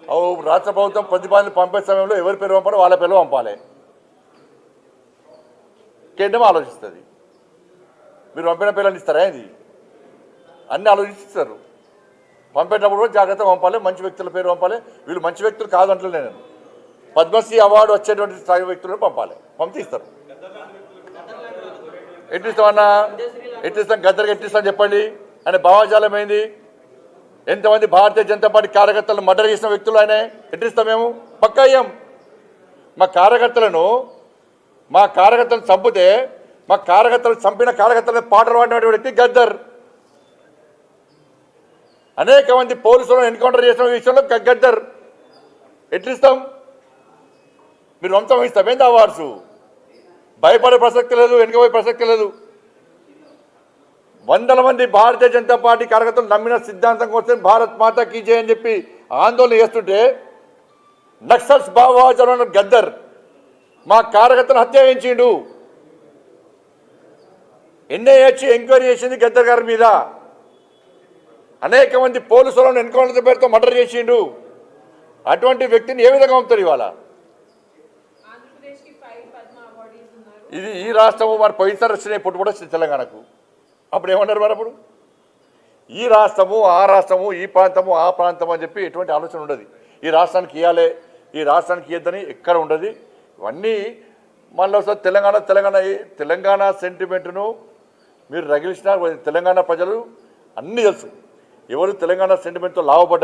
రాష్ట్ర ప్రభుత్వం ప్రతిపాదన పంపే సమయంలో ఎవరి పేరు పంపాలో వాళ్ళ పేరు పంపాలి. కేంద్రం ఆలోచిస్తుంది. మీరు పంపిన పేర్లను ఇస్తారా? ఇది అన్నీ ఆలోచిస్తారు. పంపేటప్పుడు కూడా జాగ్రత్తగా పంపాలి. మంచి వ్యక్తుల పేరు పంపాలి. వీళ్ళు మంచి వ్యక్తులు కాదు అంటలే నేను. పద్మశ్రీ అవార్డు వచ్చేటువంటి స్థాయి వ్యక్తులను పంపాలి. పంపిస్తారు. ఎట్టిస్తామన్నా? ఎట్టిస్తాం? గద్దరికి ఎట్టిస్తాం చెప్పండి అనే భావజాలం ఏంది? ఎంతమంది భారతీయ జనతా పార్టీ కార్యకర్తలను మర్డర్ చేసిన వ్యక్తులు ఆయన ఎట్టిస్తాం? మేము పక్కా అయ్యాం. మా కార్యకర్తలను చంపితే మా కార్యకర్తలు చంపిన కార్యకర్తలను పాటలు పాడినటువంటి వ్యక్తి గద్దర్. అనేక మంది పోలీసులను ఎన్కౌంటర్ చేసిన విషయంలో గద్దర్. ఎట్లిస్తాం? మీరు వంశం ఇస్తాం ఏంది అవార్డ్స్? భయపడే ప్రసక్తి లేదు, వెనుకపోయే ప్రసక్తి లేదు. వందల మంది భారతీయ జనతా పార్టీ కార్యకర్తలు నమ్మిన సిద్ధాంతం కోసం భారత్ మాతా కీ జై అని చెప్పి ఆందోళన చేస్తుంటే నక్సల్స్ భావజాలం గద్దర్ మా కార్యకర్తను హత్య చేయించిండు. ఎన్ఐఏ ఎంక్వైరీ చేసింది గద్దర్ గారి మీద. అనేక మంది పోలీసులను ఎన్కౌంటర్ పేరుతో మర్డర్ చేసిండు. అటువంటి వ్యక్తిని ఏ విధంగా పంపుతారు ఇవాళ? ఇది ఈ రాష్ట్రము మరి పోయినసారి వచ్చినాయి పుట్టుబడి వచ్చింది తెలంగాణకు. అప్పుడు ఏమన్నారు మరి? అప్పుడు ఈ రాష్ట్రము ఆ రాష్ట్రము, ఈ ప్రాంతము ఆ ప్రాంతం అని చెప్పి ఎటువంటి ఆలోచన ఉండదు. ఈ రాష్ట్రానికి ఇవ్వాలి, ఈ రాష్ట్రానికి ఇవ్వద్దని ఎక్కడ ఉండదు. ఇవన్నీ మళ్ళీ ఒకసారి తెలంగాణ సెంటిమెంట్ను మీరు రగిలిసిన తెలంగాణ ప్రజలు అన్నీ తెలుసు. ఎవరు తెలంగాణ సెంటిమెంట్తో లాభపడ్డారు.